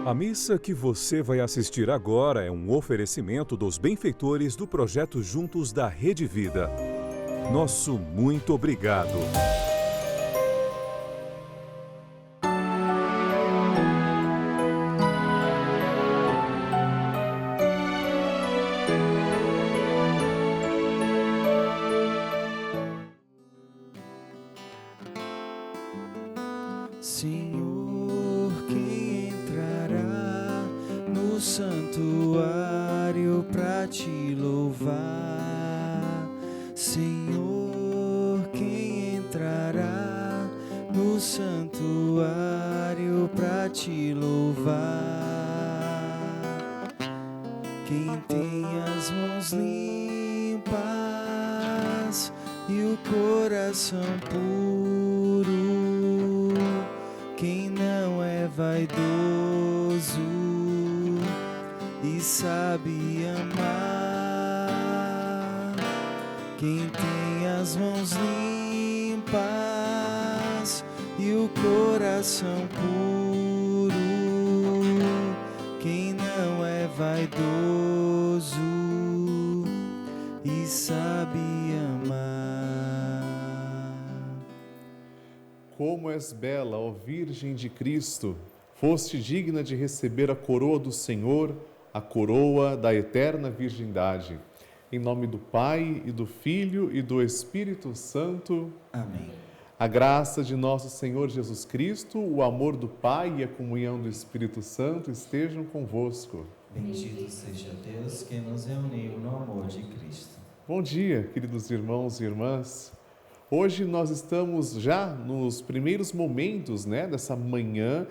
A missa que você vai assistir agora é um oferecimento dos benfeitores do projeto Juntos da Rede Vida. Nosso muito obrigado. Senhor, quem entrará no santuário pra te louvar? Senhor, quem entrará no santuário pra te louvar? Quem tem as mãos limpas e o coração puro, quem não é vaidoso e sabe amar, quem tem as mãos limpas e o coração puro, quem não é vaidoso e sabe amar. Como és bela, ó Virgem de Cristo, foste digna de receber a coroa do Senhor, a coroa da eterna virgindade. Em nome do Pai, e do Filho, e do Espírito Santo. Amém. A graça de nosso Senhor Jesus Cristo, o amor do Pai e a comunhão do Espírito Santo estejam convosco. Bendito seja Deus que nos reuniu no amor de Cristo. Bom dia, queridos irmãos e irmãs. Hoje nós estamos já nos primeiros momentos, dessa manhã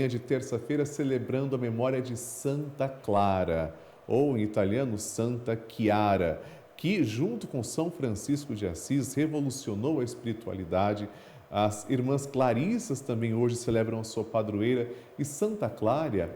de terça-feira, celebrando a memória de Santa Clara, ou em italiano, Santa Chiara, que junto com São Francisco de Assis revolucionou a espiritualidade. As irmãs clarissas também hoje celebram a sua padroeira e Santa Clara,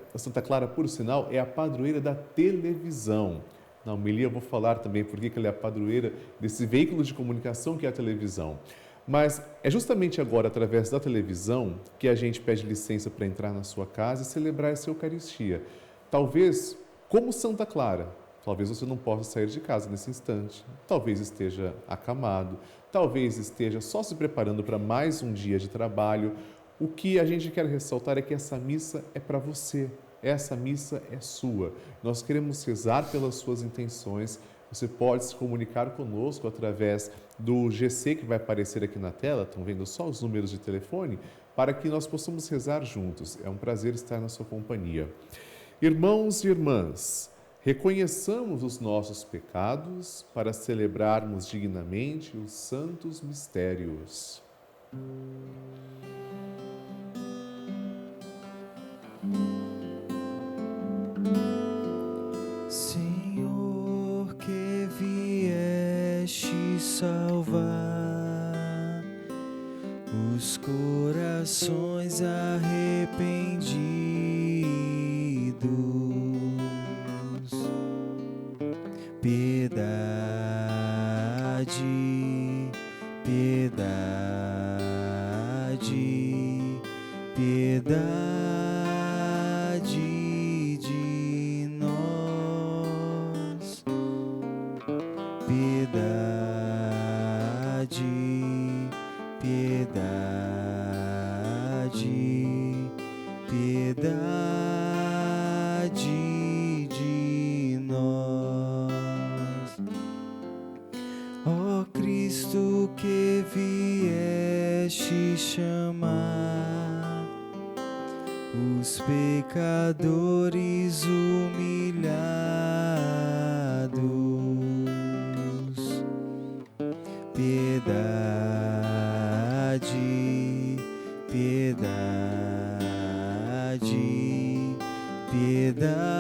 por sinal, é a padroeira da televisão. Na homilia eu vou falar também por que ela é a padroeira desse veículo de comunicação que é a televisão. Mas é justamente agora, através da televisão, que a gente pede licença para entrar na sua casa e celebrar essa Eucaristia. Talvez, como Santa Clara, talvez você não possa sair de casa nesse instante. Talvez esteja acamado, talvez esteja só se preparando para mais um dia de trabalho. O que a gente quer ressaltar é que essa missa é para você. Essa missa é sua. Nós queremos rezar pelas suas intenções. Você pode se comunicar conosco através do GC que vai aparecer aqui na tela. Estão vendo só os números de telefone? Para que nós possamos rezar juntos. É um prazer estar na sua companhia. Irmãos e irmãs, reconheçamos os nossos pecados para celebrarmos dignamente os santos mistérios. Senhor, que vieste salvar os corações arrependidos, piedade, piedade, piedade de nós, piedade, piedade, piedade de nós. Ó Cristo, que vieste chamar os pecadores humilhados, piedade, piedade, piedade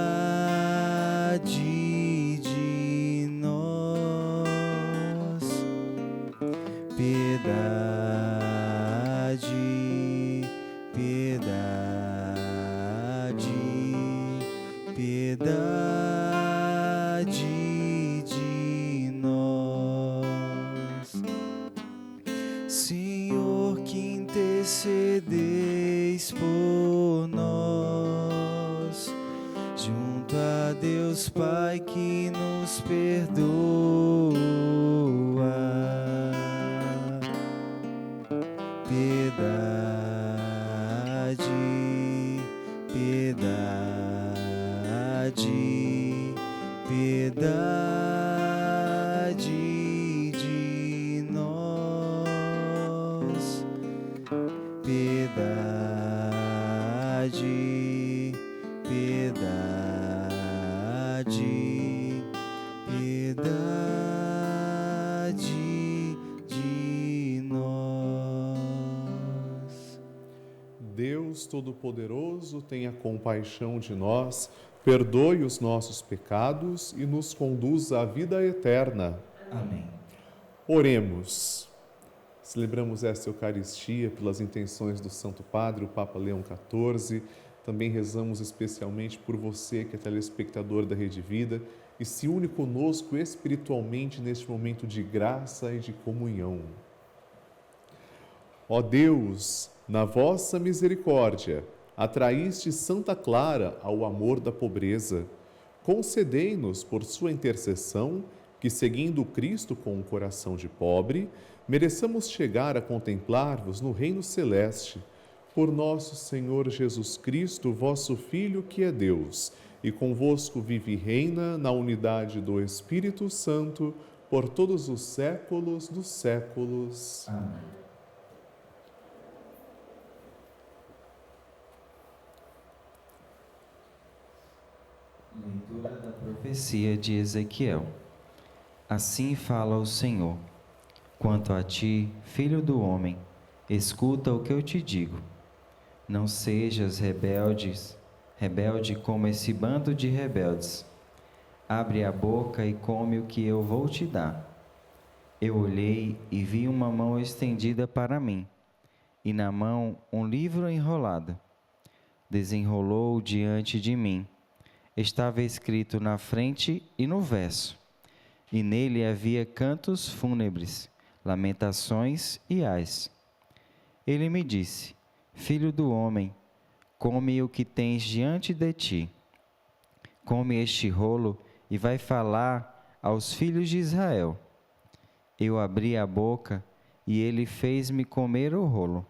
de nós, piedade, piedade, piedade de nós. Senhor, que intercedeis por nós, Deus Pai que nos perdoa. Piedade, piedade, piedade de nós. Piedade, piedade, piedade de nós. Deus Todo-Poderoso, tenha compaixão de nós, perdoe os nossos pecados e nos conduza à vida eterna. Amém. Oremos. Celebramos esta Eucaristia pelas intenções do Santo Padre, o Papa Leão XIV. Também rezamos especialmente por você, que é telespectador da Rede Vida e se une conosco espiritualmente neste momento de graça e de comunhão. Ó Deus, na vossa misericórdia, atraíste Santa Clara ao amor da pobreza. Concedei-nos, por sua intercessão, que, seguindo Cristo com um coração de pobre, mereçamos chegar a contemplar-vos no reino celeste. Por nosso Senhor Jesus Cristo, vosso Filho, que é Deus, e convosco vive e reina na unidade do Espírito Santo, por todos os séculos dos séculos. Amém. Leitura da profecia de Ezequiel. Assim fala o Senhor: quanto a ti, filho do homem, escuta o que eu te digo. Não sejas rebelde como esse bando de rebeldes. Abre a boca e come o que eu vou te dar. Eu olhei e vi uma mão estendida para mim, e na mão um livro enrolado. Desenrolou diante de mim. Estava escrito na frente e no verso, e nele havia cantos fúnebres, lamentações e ais. Ele me disse: filho do homem, come o que tens diante de ti. Come este rolo e vai falar aos filhos de Israel. Eu abri a boca e ele fez-me comer o rolo.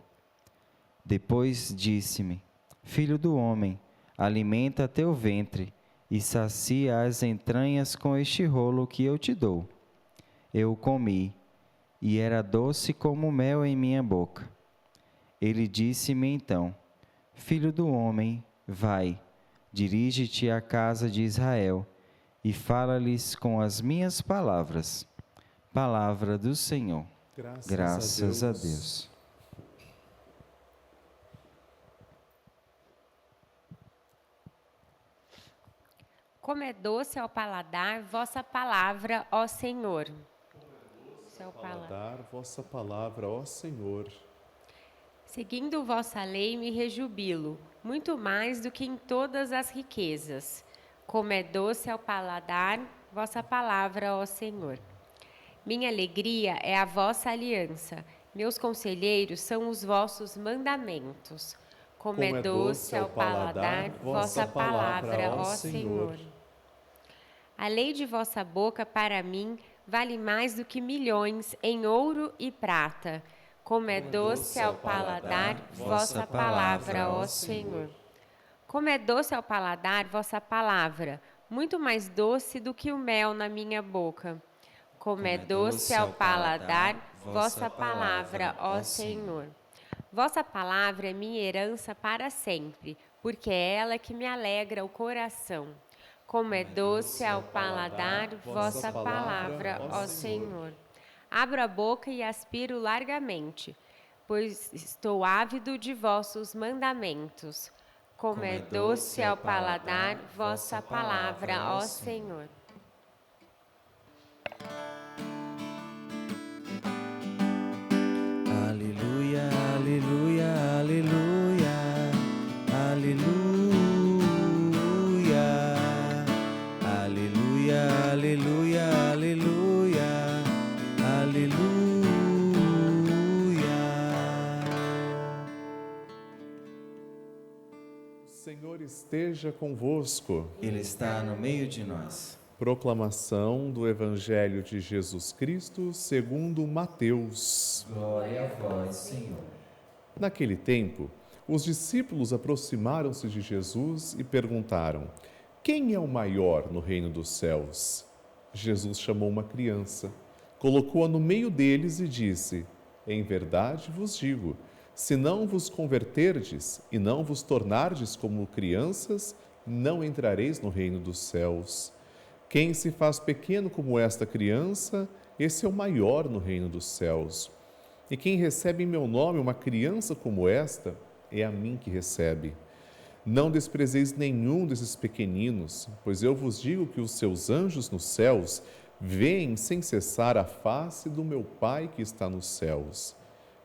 Depois disse-me: filho do homem, alimenta teu ventre e sacia as entranhas com este rolo que eu te dou. Eu comi, e era doce como mel em minha boca. Ele disse-me então: filho do homem, vai, dirige-te à casa de Israel e fala-lhes com as minhas palavras. Palavra do Senhor. Graças a Deus. Como é doce ao paladar vossa palavra, ó Senhor. Paladar vossa palavra, ó Senhor. Seguindo vossa lei me rejubilo, muito mais do que em todas as riquezas. Como é doce ao paladar vossa palavra, ó Senhor. Minha alegria é a vossa aliança, meus conselheiros são os vossos mandamentos. Como é doce ao paladar vossa palavra, ó Senhor. A lei de vossa boca para mim vale mais do que milhões em ouro e prata. Como é doce ao paladar vossa palavra, ó Senhor. Como é doce ao paladar vossa palavra, muito mais doce do que o mel na minha boca. Como é doce ao paladar vossa palavra, ó Senhor. Vossa palavra é minha herança para sempre, porque é ela que me alegra o coração. Como é doce ao paladar vossa palavra, ó Senhor. Abro a boca e aspiro largamente, pois estou ávido de vossos mandamentos. Como é doce ao paladar vossa palavra, ó Senhor. Aleluia, aleluia, aleluia, aleluia, aleluia, aleluia, aleluia, aleluia. Senhor esteja convosco. Ele está no meio de nós. Proclamação do Evangelho de Jesus Cristo segundo Mateus. Glória a vós, Senhor. Naquele tempo, os discípulos aproximaram-se de Jesus e perguntaram: quem é o maior no reino dos céus? Jesus chamou uma criança, colocou-a no meio deles e disse: em verdade vos digo, se não vos converterdes e não vos tornardes como crianças, não entrareis no reino dos céus. Quem se faz pequeno como esta criança, esse é o maior no reino dos céus. E quem recebe em meu nome uma criança como esta, é a mim que recebe. Não desprezeis nenhum desses pequeninos, pois eu vos digo que os seus anjos nos céus veem sem cessar a face do meu Pai que está nos céus.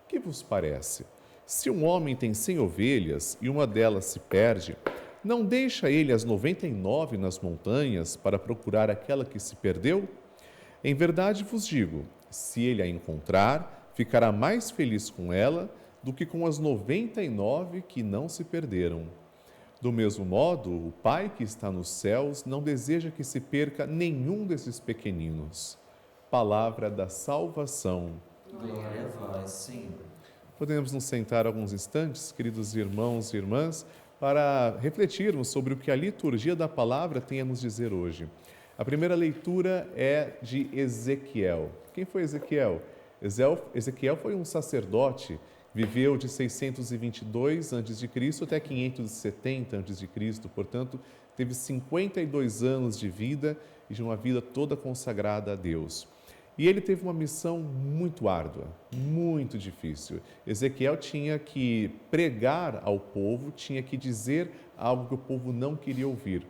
Que vos parece? Se um homem tem 100 ovelhas e uma delas se perde, não deixa ele as 99 nas montanhas para procurar aquela que se perdeu? Em verdade vos digo, se ele a encontrar, ficará mais feliz com ela do que com as 99 que não se perderam. Do mesmo modo, o Pai que está nos céus não deseja que se perca nenhum desses pequeninos. Palavra da salvação. Glória a vós, Senhor. Podemos nos sentar alguns instantes, queridos irmãos e irmãs, para refletirmos sobre o que a liturgia da palavra tem a nos dizer hoje. A primeira leitura é de Ezequiel. Quem foi Ezequiel? Ezequiel foi um sacerdote, viveu de 622 a.C. até 570 a.C., portanto, teve 52 anos de vida e de uma vida toda consagrada a Deus. E ele teve uma missão muito árdua, muito difícil. Ezequiel tinha que pregar ao povo, tinha que dizer algo que o povo não queria ouvir.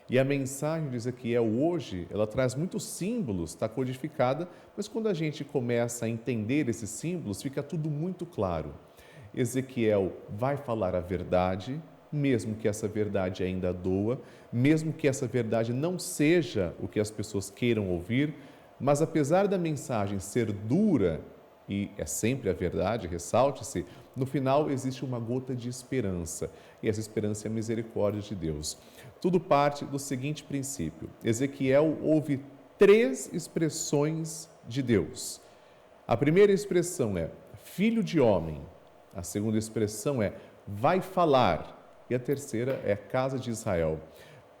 E a mensagem de Ezequiel hoje, ela traz muitos símbolos, está codificada, mas quando a gente começa a entender esses símbolos, fica tudo muito claro. Ezequiel vai falar a verdade, mesmo que essa verdade ainda doa, mesmo que essa verdade não seja o que as pessoas queiram ouvir, mas apesar da mensagem ser dura, e é sempre a verdade, ressalte-se, no final existe uma gota de esperança, e essa esperança é a misericórdia de Deus. Tudo parte do seguinte princípio: Ezequiel ouve 3 expressões de Deus. A primeira expressão é filho de homem, a segunda expressão é vai falar, e a terceira é casa de Israel.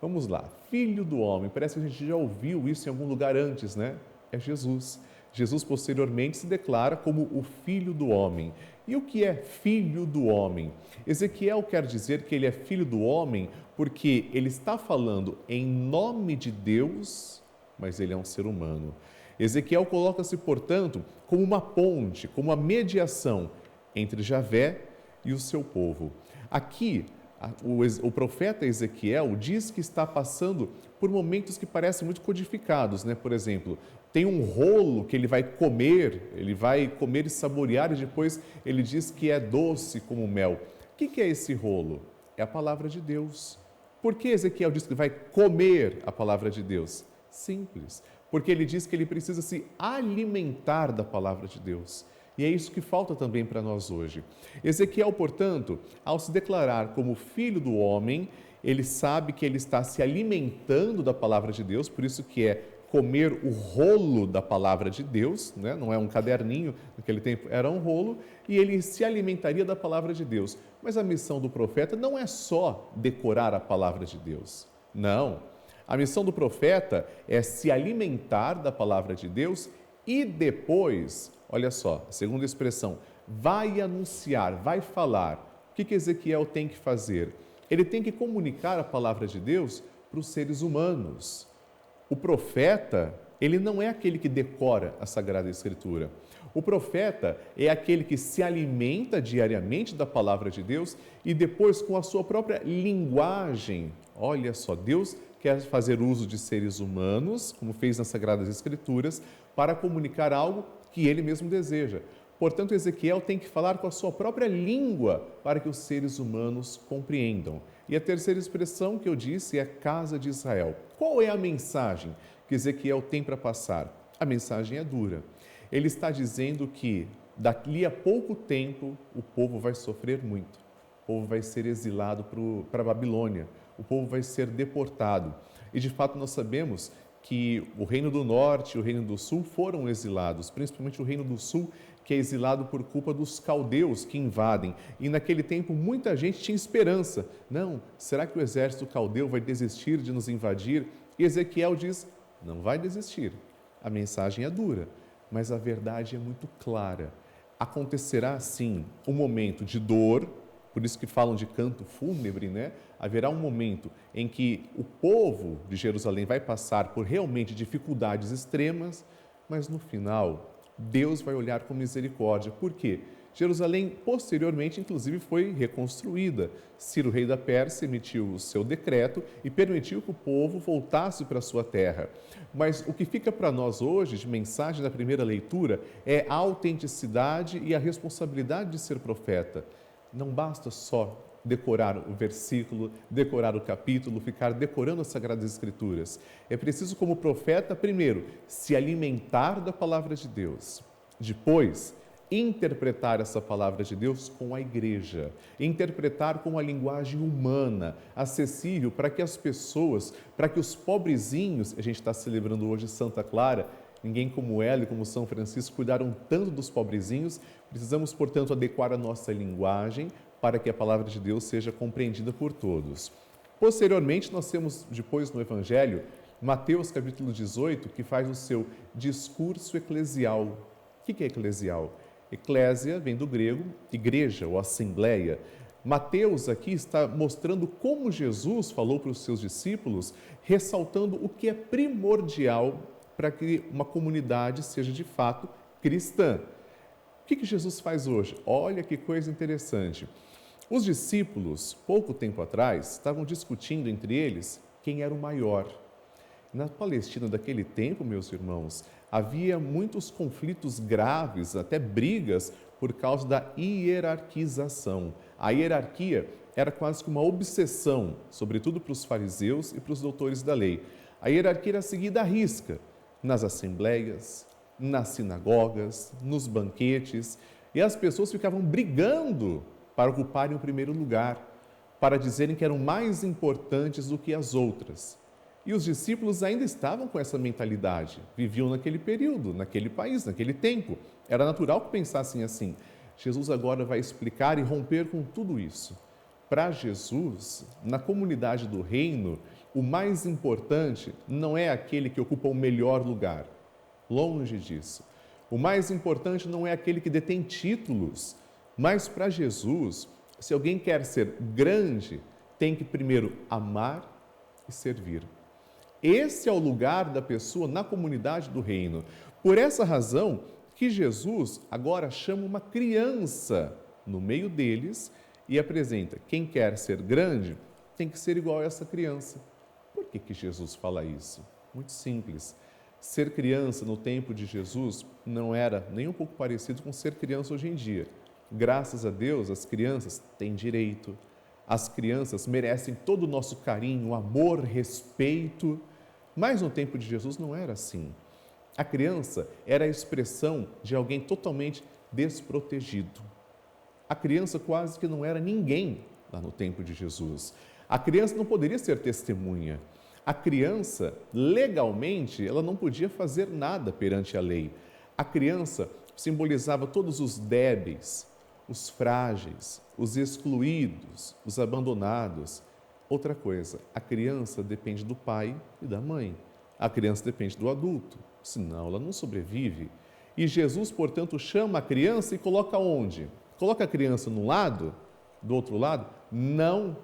Vamos lá, filho do homem, parece que a gente já ouviu isso em algum lugar antes, né? É Jesus. Jesus posteriormente se declara como o filho do homem. E o que é filho do homem? Ezequiel quer dizer que ele é filho do homem porque ele está falando em nome de Deus, mas ele é um ser humano. Ezequiel coloca-se, portanto, como uma ponte, como uma mediação entre Javé e o seu povo. Aqui, o profeta Ezequiel diz que está passando por momentos que parecem muito codificados, né? Por exemplo, tem um rolo que ele vai comer e saborear, e depois ele diz que é doce como mel. O que é esse rolo? É a palavra de Deus. Por que Ezequiel diz que vai comer a palavra de Deus? Simples, porque ele diz que ele precisa se alimentar da palavra de Deus. E é isso que falta também para nós hoje. Ezequiel, portanto, ao se declarar como filho do homem, ele sabe que ele está se alimentando da palavra de Deus, por isso que é comer o rolo da palavra de Deus, né? Não é um caderninho, naquele tempo era um rolo, e ele se alimentaria da palavra de Deus. Mas a missão do profeta não é só decorar a palavra de Deus, não. A missão do profeta é se alimentar da palavra de Deus e depois, olha só, a segunda expressão, vai anunciar, vai falar. O que Ezequiel tem que fazer? Ele tem que comunicar a palavra de Deus para os seres humanos. O profeta, ele não é aquele que decora a Sagrada Escritura. O profeta é aquele que se alimenta diariamente da palavra de Deus e depois, com a sua própria linguagem, olha só, Deus quer fazer uso de seres humanos, como fez nas Sagradas Escrituras, para comunicar algo que ele mesmo deseja. Portanto, Ezequiel tem que falar com a sua própria língua para que os seres humanos compreendam. E a terceira expressão que eu disse é casa de Israel. Qual é a mensagem que Ezequiel tem para passar? A mensagem é dura. Ele está dizendo que daqui a pouco tempo o povo vai sofrer muito. o povo vai ser exilado para a Babilônia, o povo vai ser deportado. E de fato nós sabemos que o Reino do Norte e o Reino do Sul foram exilados, principalmente o Reino do Sul, que é exilado por culpa dos caldeus que invadem. E naquele tempo muita gente tinha esperança. Não, será que o exército caldeu vai desistir de nos invadir? E Ezequiel diz, não vai desistir. A mensagem é dura, mas a verdade é muito clara. Acontecerá sim um momento de dor, por isso que falam de canto fúnebre, né? Haverá um momento em que o povo de Jerusalém vai passar por realmente dificuldades extremas, mas no final Deus vai olhar com misericórdia. Por quê? Jerusalém, posteriormente, inclusive, foi reconstruída. Ciro, rei da Pérsia, emitiu o seu decreto e permitiu que o povo voltasse para a sua terra. Mas o que fica para nós hoje, de mensagem da primeira leitura, é a autenticidade e a responsabilidade de ser profeta. Não basta só decorar o versículo, decorar o capítulo, ficar decorando as Sagradas Escrituras. É preciso, como profeta, primeiro, se alimentar da palavra de Deus. Depois, interpretar essa palavra de Deus com a igreja. Interpretar com a linguagem humana, acessível para que as pessoas, para que os pobrezinhos, a gente está celebrando hoje Santa Clara, ninguém como ela e como São Francisco cuidaram tanto dos pobrezinhos, precisamos, portanto, adequar a nossa linguagem para que a palavra de Deus seja compreendida por todos. Posteriormente, nós temos, depois no Evangelho, Mateus capítulo 18, que faz o seu discurso eclesial. O que é eclesial? Eclésia vem do grego, igreja ou assembleia. Mateus aqui está mostrando como Jesus falou para os seus discípulos, ressaltando o que é primordial para que uma comunidade seja de fato cristã. O que Jesus faz hoje? Olha que coisa interessante. Os discípulos, pouco tempo atrás, estavam discutindo entre eles quem era o maior. Na Palestina daquele tempo, meus irmãos, havia muitos conflitos graves, até brigas, por causa da hierarquização. A hierarquia era quase que uma obsessão, sobretudo para os fariseus e para os doutores da lei. A hierarquia era seguida à risca, nas assembleias, nas sinagogas, nos banquetes, e as pessoas ficavam brigando para ocuparem o primeiro lugar, para dizerem que eram mais importantes do que as outras. E os discípulos ainda estavam com essa mentalidade, viviam naquele período, naquele país, naquele tempo. Era natural que pensassem assim. Jesus agora vai explicar e romper com tudo isso. Para Jesus, na comunidade do reino, o mais importante não é aquele que ocupa o melhor lugar. Longe disso. O mais importante não é aquele que detém títulos, mas para Jesus, se alguém quer ser grande, tem que primeiro amar e servir. Esse é o lugar da pessoa na comunidade do reino. Por essa razão que Jesus agora chama uma criança no meio deles e apresenta: quem quer ser grande tem que ser igual a essa criança. Por que Jesus fala isso? Muito simples. Ser criança no tempo de Jesus não era nem um pouco parecido com ser criança hoje em dia. Graças a Deus, as crianças têm direito, as crianças merecem todo o nosso carinho, amor, respeito, mas no tempo de Jesus não era assim. A criança era a expressão de alguém totalmente desprotegido. A criança quase que não era ninguém lá no tempo de Jesus. A criança não poderia ser testemunha. A criança, legalmente, ela não podia fazer nada perante a lei. A criança simbolizava todos os débeis, os frágeis, os excluídos, os abandonados. Outra coisa, a criança depende do pai e da mãe. A criança depende do adulto, senão ela não sobrevive. E Jesus, portanto, chama a criança e coloca onde? Coloca a criança num lado, do outro lado? Não.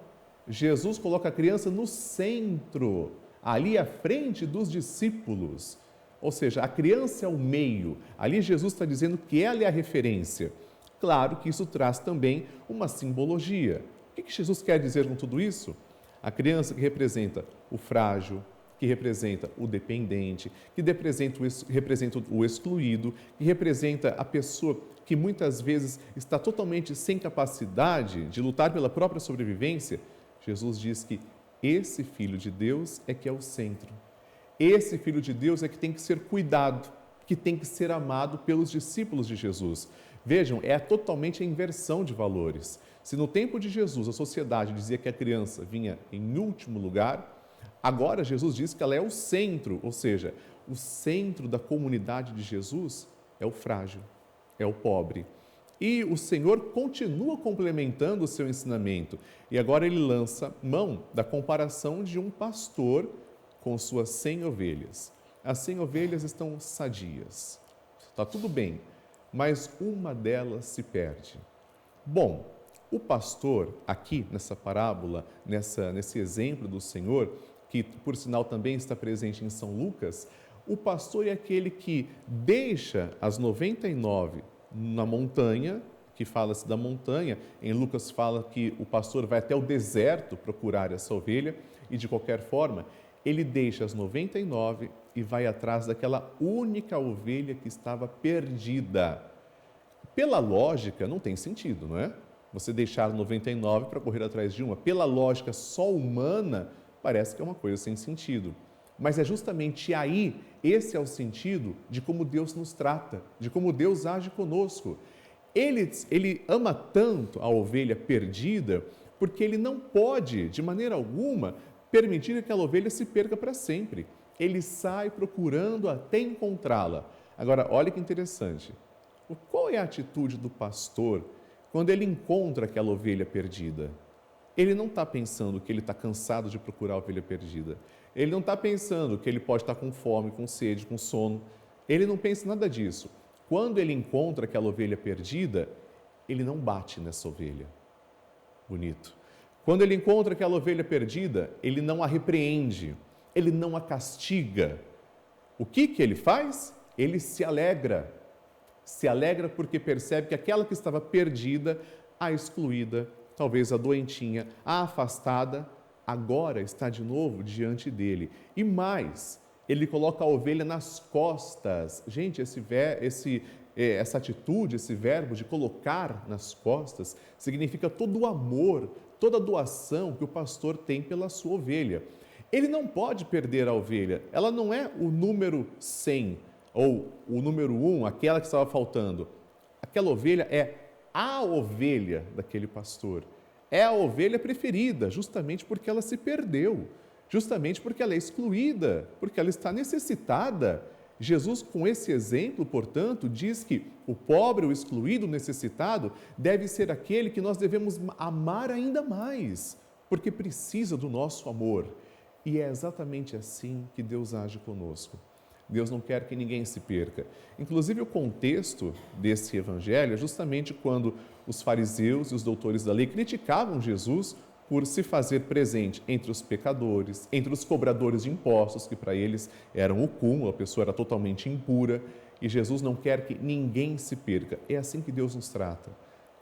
Jesus coloca a criança no centro, ali à frente dos discípulos. Ou seja, a criança é o meio. Ali Jesus está dizendo que ela é a referência. Claro que isso traz também uma simbologia. O que Jesus quer dizer com tudo isso? A criança que representa o frágil, que representa o dependente, que representa o excluído, que representa a pessoa que muitas vezes está totalmente sem capacidade de lutar pela própria sobrevivência. Jesus diz que esse Filho de Deus é que é o centro. Esse Filho de Deus é que tem que ser cuidado, que tem que ser amado pelos discípulos de Jesus. Vejam, é totalmente a inversão de valores. Se no tempo de Jesus a sociedade dizia que a criança vinha em último lugar, agora Jesus diz que ela é o centro, ou seja, o centro da comunidade de Jesus é o frágil, é o pobre. E o Senhor continua complementando o seu ensinamento. E agora ele lança mão da comparação de um pastor com suas 100 ovelhas. As 100 ovelhas estão sadias, está tudo bem, mas uma delas se perde. Bom, o pastor aqui nessa parábola, nesse exemplo do Senhor, que por sinal também está presente em São Lucas, o pastor é aquele que deixa as 99 na montanha, que fala-se da montanha, em Lucas fala que o pastor vai até o deserto procurar essa ovelha, e de qualquer forma, ele deixa as 99 e vai atrás daquela única ovelha que estava perdida. Pela lógica, não tem sentido, não é? Você deixar 99 para correr atrás de uma. Pela lógica só humana, parece que é uma coisa sem sentido. Mas é justamente aí, esse é o sentido de como Deus nos trata, de como Deus age conosco. Ele ama tanto a ovelha perdida, porque ele não pode, de maneira alguma, permitir que aquela ovelha se perca para sempre. Ele sai procurando até encontrá-la. Agora, olha que interessante. Qual é a atitude do pastor quando ele encontra aquela ovelha perdida? Ele não está pensando que ele está cansado de procurar a ovelha perdida. Ele não está pensando que ele pode estar com fome, com sede, com sono. Ele não pensa nada disso. Quando ele encontra aquela ovelha perdida, ele não bate nessa ovelha. Bonito. Quando ele encontra aquela ovelha perdida, ele não a repreende, ele não a castiga. O que ele faz? Ele se alegra. Se alegra porque percebe que aquela que estava perdida, a excluída, talvez a doentinha, a afastada, agora está de novo diante dele. E mais, ele coloca a ovelha nas costas. Gente, essa atitude, esse verbo de colocar nas costas, significa todo o amor, toda a doação que o pastor tem pela sua ovelha. Ele não pode perder a ovelha, ela não é o número 100 ou o número 1, aquela que estava faltando. Aquela ovelha é a ovelha daquele pastor. É a ovelha preferida, justamente porque ela se perdeu, justamente porque ela é excluída, porque ela está necessitada. Jesus, com esse exemplo, portanto, diz que o pobre, o excluído, o necessitado, deve ser aquele que nós devemos amar ainda mais, porque precisa do nosso amor. E é exatamente assim que Deus age conosco. Deus não quer que ninguém se perca. Inclusive, o contexto desse evangelho é justamente quando os fariseus e os doutores da lei criticavam Jesus por se fazer presente entre os pecadores, entre os cobradores de impostos, que para eles eram o cúmulo, a pessoa era totalmente impura, e Jesus não quer que ninguém se perca. É assim que Deus nos trata.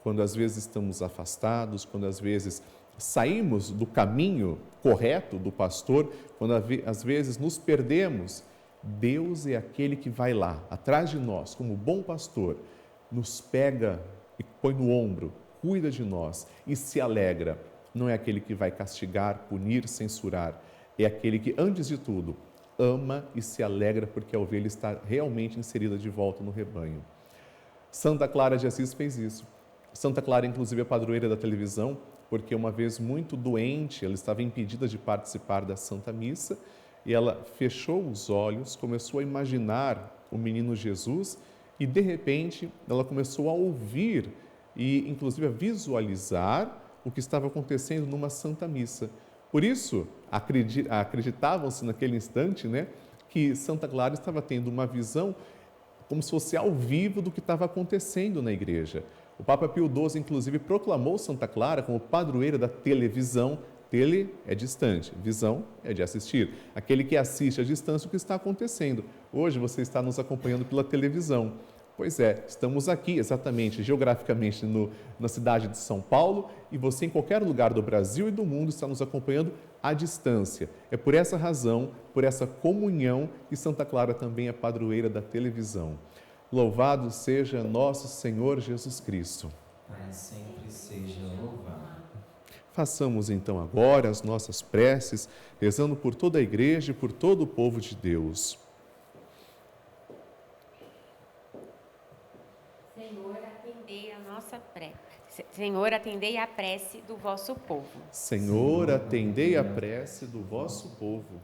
Quando às vezes estamos afastados, quando às vezes saímos do caminho correto do pastor, quando às vezes nos perdemos, Deus é aquele que vai lá, atrás de nós, como bom pastor, nos pega e põe no ombro, cuida de nós e se alegra. Não é aquele que vai castigar, punir, censurar. É aquele que, antes de tudo, ama e se alegra porque a ovelha está realmente inserida de volta no rebanho. Santa Clara de Assis fez isso. Santa Clara, inclusive, é padroeira da televisão, porque uma vez muito doente, ela estava impedida de participar da Santa Missa e ela fechou os olhos, começou a imaginar o menino Jesus e, de repente, ela começou a ouvir e, inclusive, a visualizar o que estava acontecendo numa Santa Missa. Por isso, acreditavam-se naquele instante, que Santa Clara estava tendo uma visão como se fosse ao vivo do que estava acontecendo na igreja. O Papa Pio XII, inclusive, proclamou Santa Clara como padroeira da televisão. Tele é distante, visão é de assistir. Aquele que assiste à distância o que está acontecendo. Hoje você está nos acompanhando pela televisão. Pois é, estamos aqui exatamente, geograficamente, na cidade de São Paulo e você em qualquer lugar do Brasil e do mundo está nos acompanhando à distância. É por essa razão, por essa comunhão, que Santa Clara também é padroeira da televisão. Louvado seja nosso Senhor Jesus Cristo. Para sempre seja louvado. Façamos então agora as nossas preces, rezando por toda a igreja e por todo o povo de Deus. Senhor, atendei a nossa prece. Senhor, atendei a prece do vosso povo. Senhor, atendei a prece do vosso povo.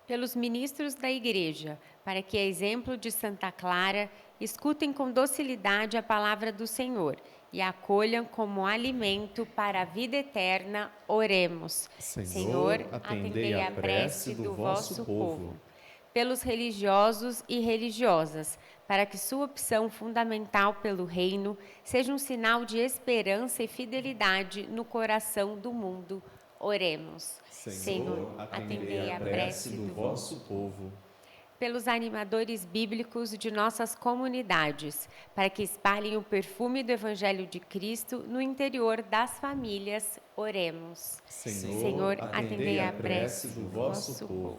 Pelos ministros da Igreja, para que, a exemplo de Santa Clara, escutem com docilidade a palavra do Senhor e a acolham como alimento para a vida eterna, oremos. Senhor, atendei a prece do vosso povo. Pelos religiosos e religiosas, para que sua opção fundamental pelo reino seja um sinal de esperança e fidelidade no coração do mundo, oremos. Senhor, atendei a prece do vosso povo. Pelos animadores bíblicos de nossas comunidades, para que espalhem o perfume do Evangelho de Cristo no interior das famílias, oremos. Senhor, atendei a prece do vosso povo.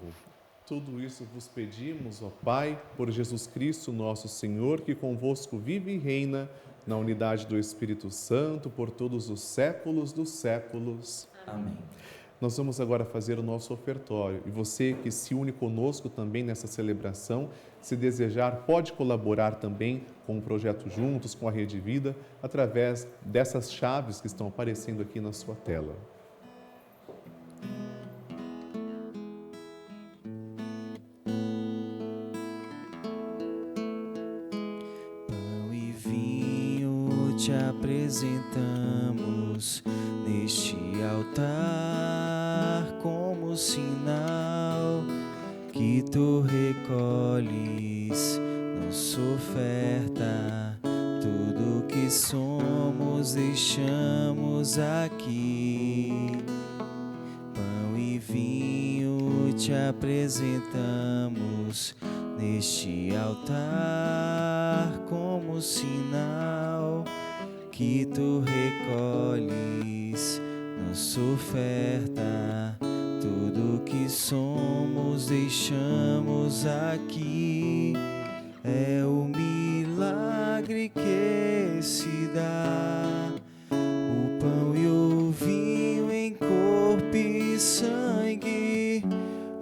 Tudo isso vos pedimos, ó Pai, por Jesus Cristo, nosso Senhor, que convosco vive e reina na unidade do Espírito Santo por todos os séculos dos séculos. Amém. Nós vamos agora fazer o nosso ofertório e você que se une conosco também nessa celebração, se desejar, pode colaborar também com o projeto Juntos, com a Rede Vida, através dessas chaves que estão aparecendo aqui na sua tela. Pão e vinho te apresentamos neste altar como sinal que tu recolhes nossa oferta. Tudo que somos deixamos aqui. Pão e vinho te apresentamos neste altar como sinal que tu recolhes nossa oferta. Tudo que somos deixamos aqui. É o milagre que se dá, o pão e o vinho em corpo e sangue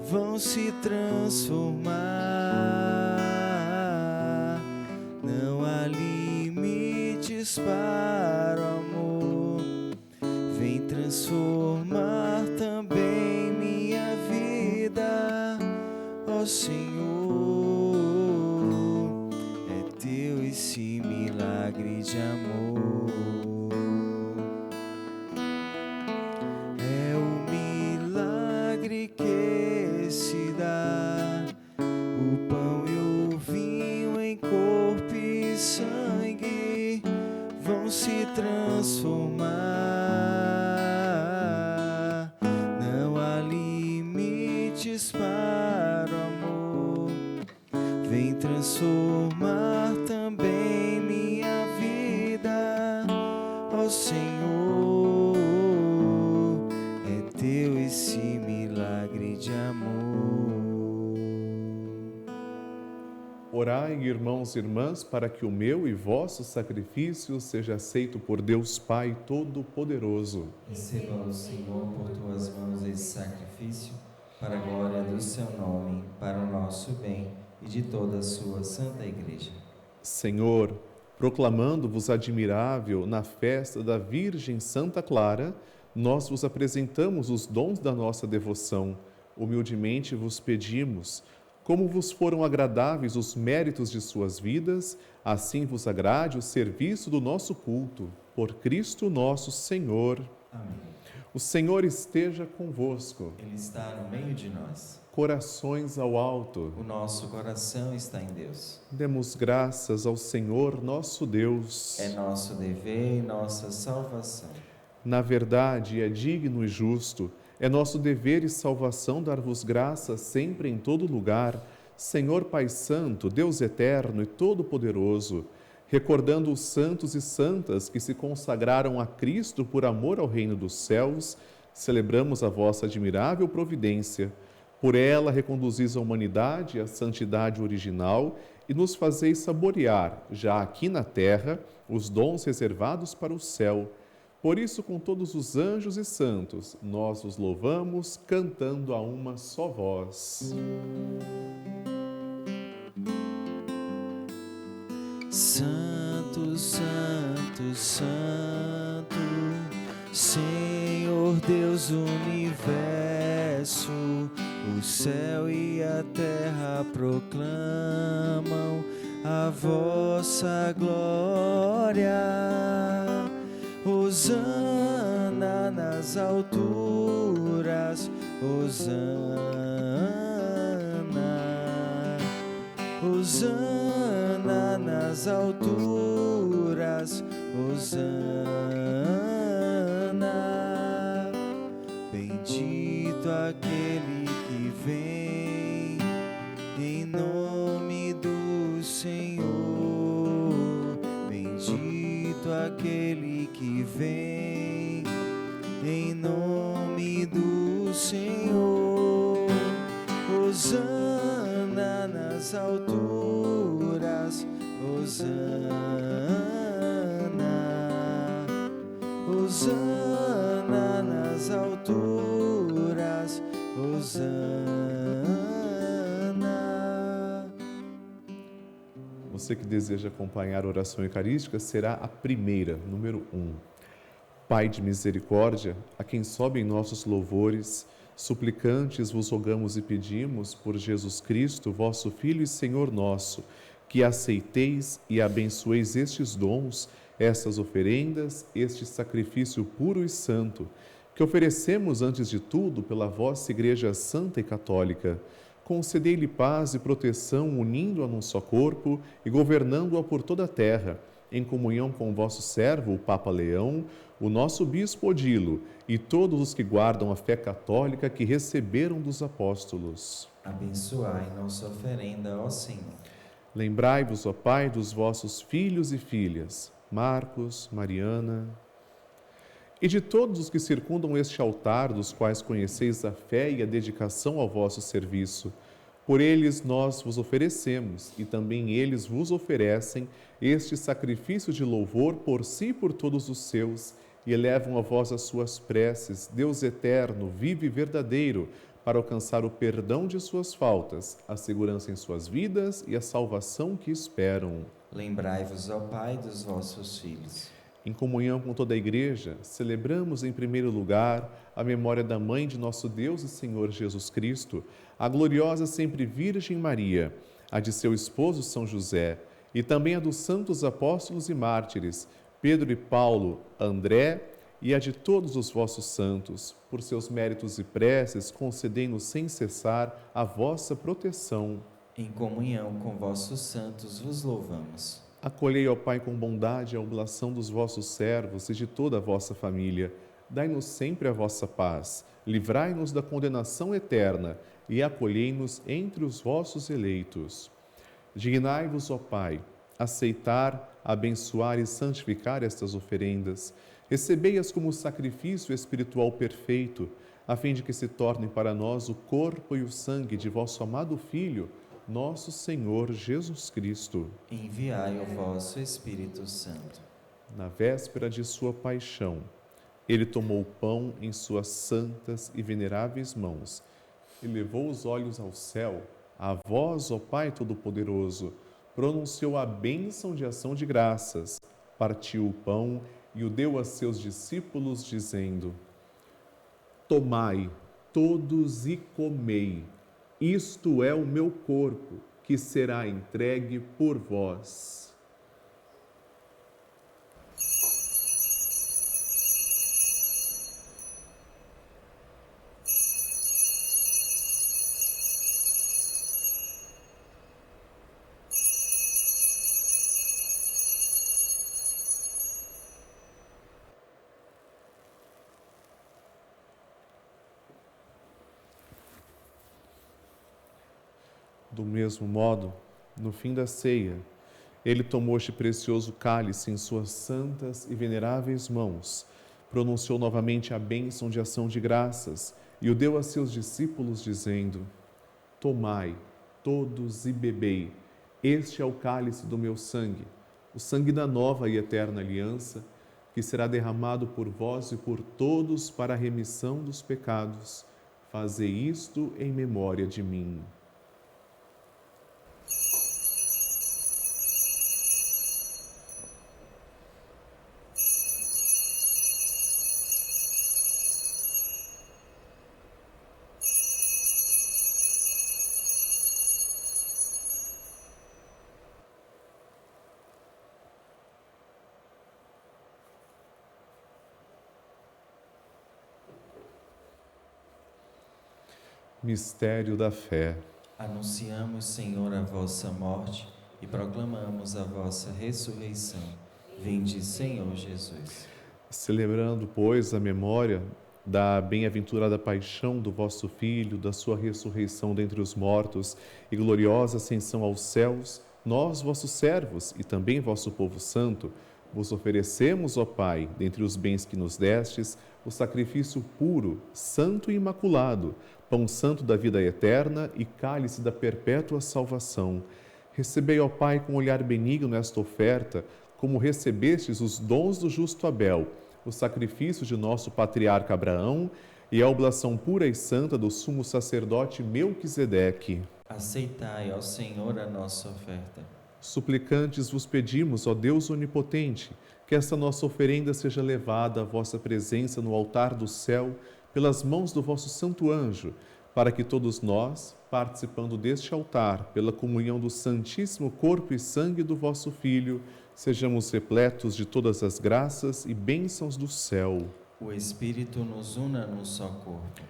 vão se transformar. Não há limites para o amor, vem transformar também minha vida, ó Senhor. É teu esse milagre de amor. É o milagre que se dá, o pão e o vinho em corpo e sangue vão se transformar. Não há limites para o amor, vem transformar também minha vida, ó Senhor. É teu esse milagre de amor. Orai, irmãos e irmãs, para que o meu e vosso sacrifício seja aceito por Deus Pai Todo-Poderoso. Receba-o, Senhor, por tuas mãos esse sacrifício, para a glória do seu nome, para o nosso bem e de toda a sua santa Igreja. Senhor, proclamando-vos admirável na festa da Virgem Santa Clara, nós vos apresentamos os dons da nossa devoção. Humildemente vos pedimos, como vos foram agradáveis os méritos de suas vidas, assim vos agrade o serviço do nosso culto. Por Cristo nosso Senhor. Amém. O Senhor esteja convosco. Ele está no meio de nós. Corações ao alto. O nosso coração está em Deus. Demos graças ao Senhor nosso Deus. É nosso dever e nossa salvação. Na verdade, é digno e justo, é nosso dever e salvação dar-vos graças sempre em todo lugar, Senhor Pai Santo, Deus eterno e todo-poderoso, recordando os santos e santas que se consagraram a Cristo por amor ao reino dos céus, celebramos a vossa admirável providência. Por ela reconduzis a humanidade à santidade original e nos fazeis saborear, já aqui na terra, os dons reservados para o céu. Por isso, com todos os anjos e santos, nós os louvamos, cantando a uma só voz. Santo, Santo, Santo, Senhor Deus do universo, o céu e a terra proclamam a vossa glória. Hosana nas alturas, Hosana. Hosana nas alturas, Hosana. Bendito aquele que vem em nome do Senhor. Bendito aquele que vem em nome do Senhor. Hosana nas alturas, Hosana. Hosana nas alturas, Hosana. Você que deseja acompanhar a oração eucarística será a primeira, número 1. Pai de misericórdia, a quem sobem nossos louvores, suplicantes vos rogamos e pedimos por Jesus Cristo, vosso Filho e Senhor nosso, que aceiteis e abençoeis estes dons, estas oferendas, este sacrifício puro e santo, que oferecemos antes de tudo pela vossa Igreja Santa e Católica. Concedei-lhe paz e proteção, unindo-a num só corpo e governando-a por toda a terra, em comunhão com o vosso servo, o Papa Leão, o nosso Bispo Odilo e todos os que guardam a fé católica que receberam dos apóstolos. Abençoai nossa oferenda, ó Senhor. Lembrai-vos, ó Pai, dos vossos filhos e filhas, Marcos, Mariana, e de todos os que circundam este altar, dos quais conheceis a fé e a dedicação ao vosso serviço. Por eles nós vos oferecemos, e também eles vos oferecem, este sacrifício de louvor por si e por todos os seus, e elevam a vós as suas preces, Deus eterno, vivo e verdadeiro, para alcançar o perdão de suas faltas, a segurança em suas vidas e a salvação que esperam. Lembrai-vos, ó Pai, dos vossos filhos. Em comunhão com toda a Igreja, celebramos em primeiro lugar a memória da Mãe de nosso Deus e Senhor Jesus Cristo, a gloriosa sempre Virgem Maria, a de seu esposo São José, e também a dos santos apóstolos e mártires, Pedro e Paulo, André, e a de todos os vossos santos. Por seus méritos e preces, concedei-nos sem cessar a vossa proteção. Em comunhão com vossos santos vos louvamos. Acolhei, ó Pai, com bondade a oblação dos vossos servos e de toda a vossa família. Dai-nos sempre a vossa paz, livrai-nos da condenação eterna e acolhei-nos entre os vossos eleitos. Dignai-vos, ó Pai, aceitar, abençoar e santificar estas oferendas. Recebei-as como sacrifício espiritual perfeito, a fim de que se tornem para nós o corpo e o sangue de vosso amado Filho, nosso Senhor Jesus Cristo. Enviai o vosso Espírito Santo. Na véspera de sua paixão, ele tomou o pão em suas santas e veneráveis mãos e levou os olhos ao céu. A vós, ó Pai Todo-Poderoso, pronunciou a bênção de ação de graças, partiu o pão e o deu a seus discípulos, dizendo: Tomai todos e comei. Isto é o meu corpo, que será entregue por vós. Do mesmo modo, no fim da ceia, ele tomou este precioso cálice em suas santas e veneráveis mãos, pronunciou novamente a bênção de ação de graças e o deu a seus discípulos, dizendo: Tomai, todos e bebei, este é o cálice do meu sangue, o sangue da nova e eterna aliança, que será derramado por vós e por todos para a remissão dos pecados. Fazei isto em memória de mim. Mistério da fé. Anunciamos, Senhor, a vossa morte e proclamamos a vossa ressurreição. Vinde, Senhor Jesus. Celebrando, pois, a memória da bem-aventurada paixão do vosso Filho, da sua ressurreição dentre os mortos e gloriosa ascensão aos céus, nós, vossos servos e também vosso povo santo, vos oferecemos, ó Pai, dentre os bens que nos destes, o sacrifício puro, santo e imaculado, pão santo da vida eterna e cálice da perpétua salvação. Recebei, ó Pai, com olhar benigno esta oferta, como recebestes os dons do justo Abel, o sacrifício de nosso patriarca Abraão e a oblação pura e santa do sumo sacerdote Melquisedeque. Aceitai, ó Senhor, a nossa oferta. Suplicantes vos pedimos, ó Deus onipotente, que esta nossa oferenda seja levada à vossa presença no altar do céu pelas mãos do vosso santo anjo, para que todos nós, participando deste altar, pela comunhão do Santíssimo Corpo e Sangue do vosso Filho, sejamos repletos de todas as graças e bênçãos do céu. O Espírito nos una num só corpo.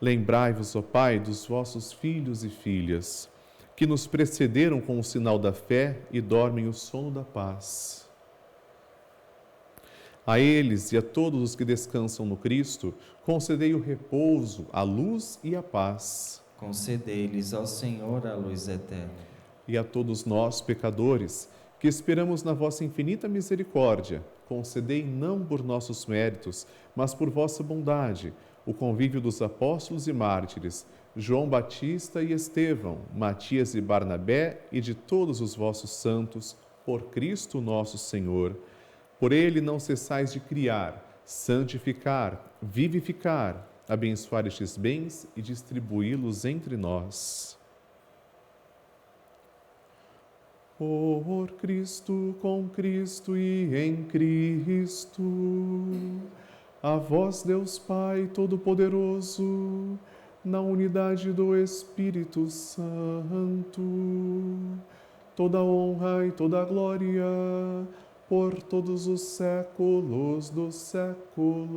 Lembrai-vos, ó Pai, dos vossos filhos e filhas, que nos precederam com o sinal da fé e dormem o sono da paz. A eles e a todos os que descansam no Cristo, concedei o repouso, a luz e a paz. Concedei-lhes, ó Senhor, a luz eterna. E a todos nós, pecadores, que esperamos na vossa infinita misericórdia, concedei não por nossos méritos, mas por vossa bondade, o convívio dos apóstolos e mártires, João Batista e Estevão, Matias e Barnabé e de todos os vossos santos, por Cristo nosso Senhor. Por ele não cessais de criar, santificar, vivificar, abençoar estes bens e distribuí-los entre nós. Por Cristo, com Cristo e em Cristo, a vós, Deus Pai Todo-Poderoso, na unidade do Espírito Santo, toda honra e toda glória, por todos os séculos dos séculos.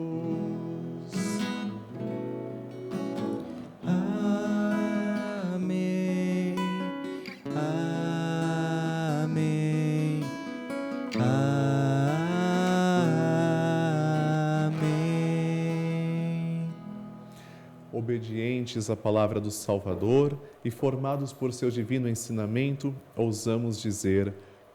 Amém. Amém. Amém. Obedientes à palavra do Salvador e formados por seu divino ensinamento, ousamos dizer: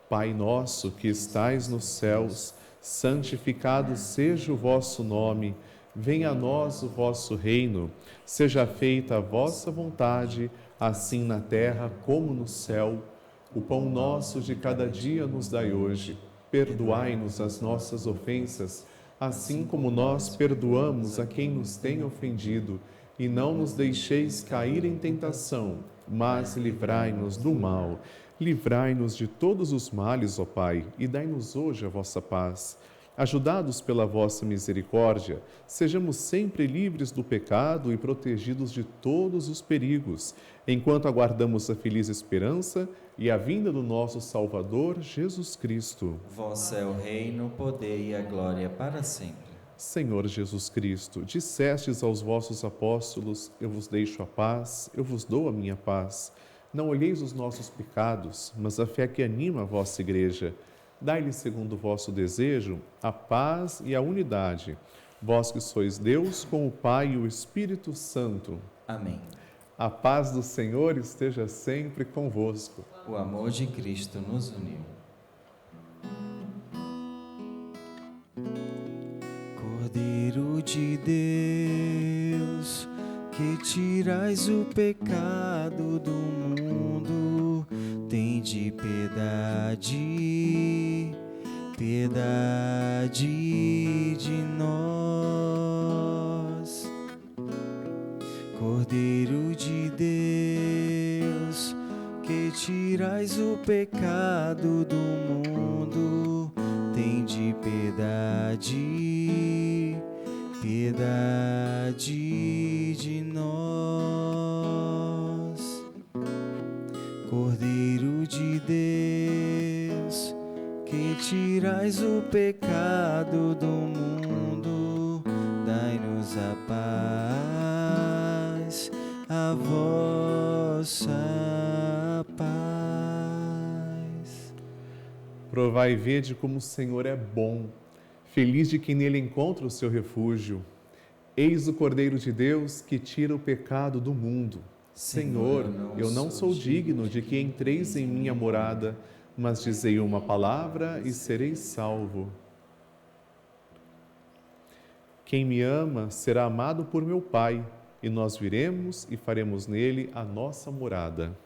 Pai nosso que estais nos céus, santificado seja o vosso nome. Venha a nós o vosso reino. Seja feita a vossa vontade, assim na terra como no céu. O pão nosso de cada dia nos dai hoje. Perdoai-nos as nossas ofensas, assim como nós perdoamos a quem nos tem ofendido. E não nos deixeis cair em tentação, mas livrai-nos do mal. Livrai-nos de todos os males, ó Pai, e dai-nos hoje a vossa paz. Ajudados pela vossa misericórdia, sejamos sempre livres do pecado e protegidos de todos os perigos, enquanto aguardamos a feliz esperança e a vinda do nosso Salvador, Jesus Cristo. Vosso é o reino, o poder e a glória para sempre. Senhor Jesus Cristo, dissestes aos vossos apóstolos: eu vos deixo a paz, eu vos dou a minha paz. Não olheis os nossos pecados, mas a fé que anima a vossa Igreja. Dai-lhe, segundo o vosso desejo, a paz e a unidade. Vós que sois Deus, com o Pai e o Espírito Santo. Amém. A paz do Senhor esteja sempre convosco. O amor de Cristo nos uniu. Cordeiro de Deus, que tirais o pecado do mundo, tende piedade, piedade de nós. Cordeiro de Deus, que tirais o pecado do mundo, tende piedade, piedade de nós. Cordeiro de Deus, que tirais o pecado do mundo, dai-nos a paz, a vossa paz. Provai e vede como o Senhor é bom. Feliz de quem nele encontra o seu refúgio. Eis o Cordeiro de Deus que tira o pecado do mundo. Senhor, eu não sou digno de que entreis em minha morada, mas dizei uma palavra e serei salvo. Quem me ama será amado por meu Pai, e nós viremos e faremos nele a nossa morada.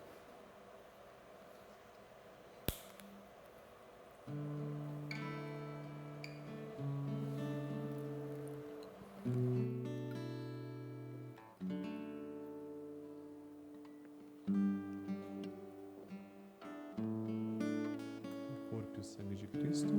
O corpo e o sangue de Cristo.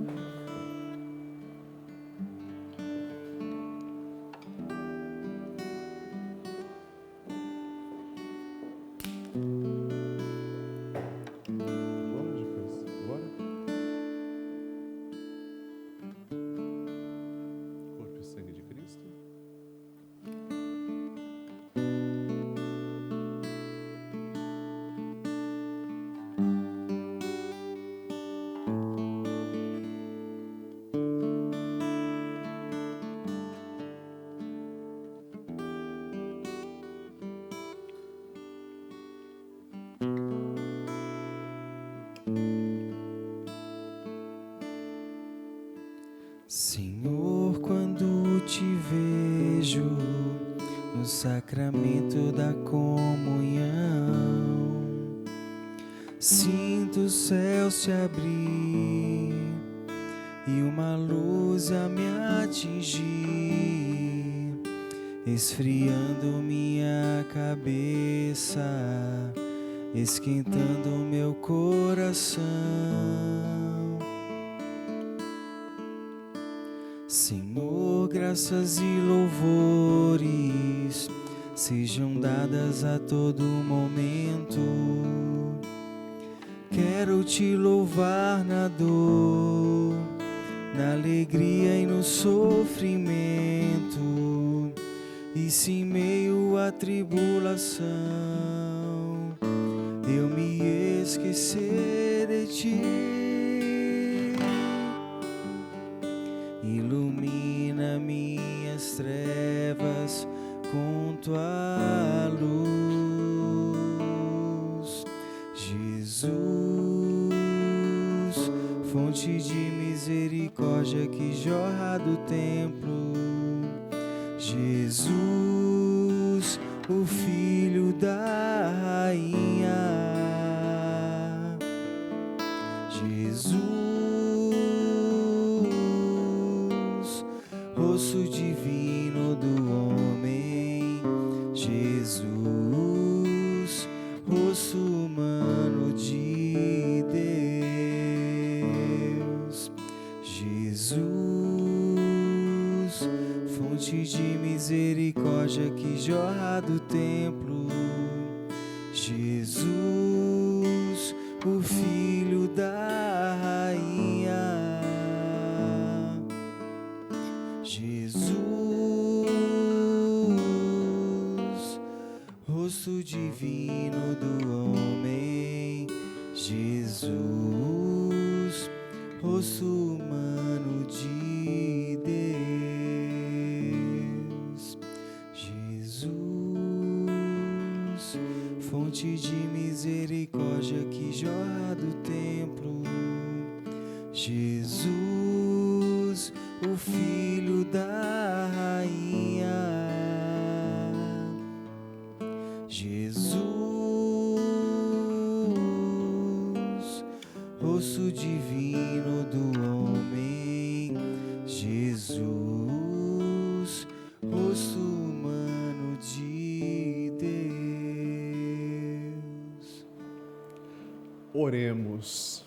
Senhor, quando te vejo no sacramento da comunhão, sinto o céu se abrir e uma luz a me atingir, esfriando minha cabeça, esquentando meu coração. Senhor, graças e louvores sejam dadas a todo momento. Quero te louvar na dor, na alegria e no sofrimento. E se em meio à tribulação eu me esquecer de ti, ilumina minhas trevas com tua luz. Jesus, fonte de misericórdia que jorra do templo. Jesus, o Filho da Rainha. Jesus, rosto divino do homem. Jesus, rosto humano de Deus. Jesus, fonte de misericórdia que jorra do templo. Jesus, o Filho da Rainha. Jesus, rosto divino do homem. Jesus, rosto humano de Deus. Jesus, fonte de misericórdia que jorra do templo. Jesus, o Filho da Rainha. Jesus, rosto divino do homem. Jesus, rosto humano de Deus. Oremos.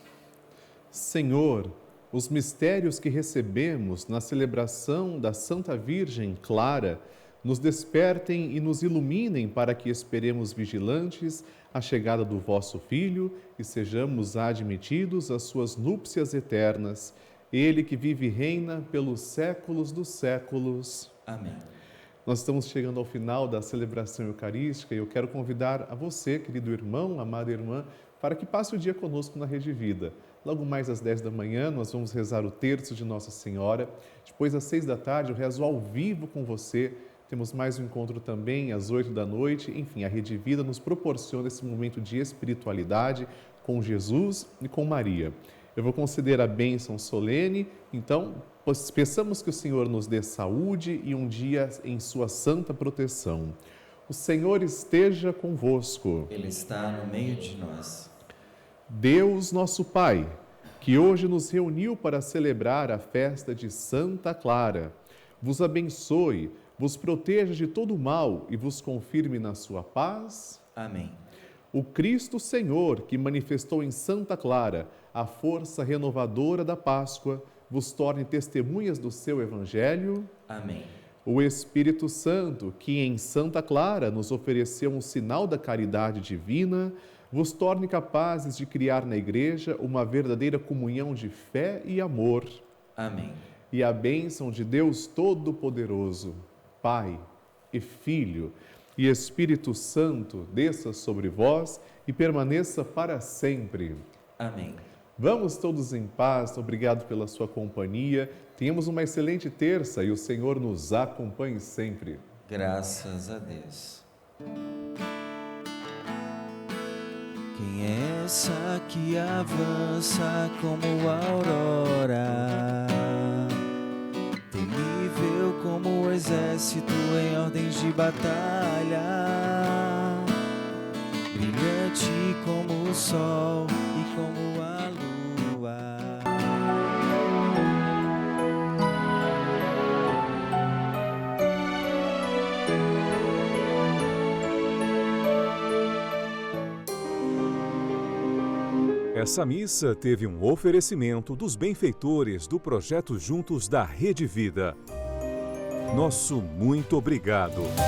Senhor, os mistérios que recebemos na celebração da Santa Virgem Clara nos despertem e nos iluminem para que esperemos vigilantes a chegada do vosso Filho e sejamos admitidos às suas núpcias eternas. Ele que vive e reina pelos séculos dos séculos. Amém. Nós estamos chegando ao final da celebração eucarística e eu quero convidar a você, querido irmão, amada irmã, para que passe o dia conosco na Rede Vida. Logo mais às 10 da manhã, nós vamos rezar o terço de Nossa Senhora. Depois, às 6 da tarde, eu rezo ao vivo com você. Temos mais um encontro também às 8 da noite. Enfim, a Rede Vida nos proporciona esse momento de espiritualidade com Jesus e com Maria. Eu vou conceder a bênção solene, então peçamos que o Senhor nos dê saúde e um dia em sua santa proteção. O Senhor esteja convosco. Ele está no meio de nós. Deus, nosso Pai, que hoje nos reuniu para celebrar a festa de Santa Clara, vos abençoe, vos proteja de todo o mal e vos confirme na sua paz. Amém. O Cristo Senhor, que manifestou em Santa Clara a força renovadora da Páscoa, vos torne testemunhas do seu Evangelho. Amém. O Espírito Santo, que em Santa Clara nos ofereceu um sinal da caridade divina, vos torne capazes de criar na Igreja uma verdadeira comunhão de fé e amor. Amém. E a bênção de Deus Todo-Poderoso, Pai e Filho e Espírito Santo, desça sobre vós e permaneça para sempre. Amém. Vamos todos em paz, obrigado pela sua companhia. Tenhamos uma excelente terça e o Senhor nos acompanhe sempre. Graças a Deus. Quem é essa que avança como a aurora? Temível como o exército em ordens de batalha, brilhante como o sol e como a lua. Essa missa teve um oferecimento dos benfeitores do projeto Juntos da Rede Vida. Nosso muito obrigado.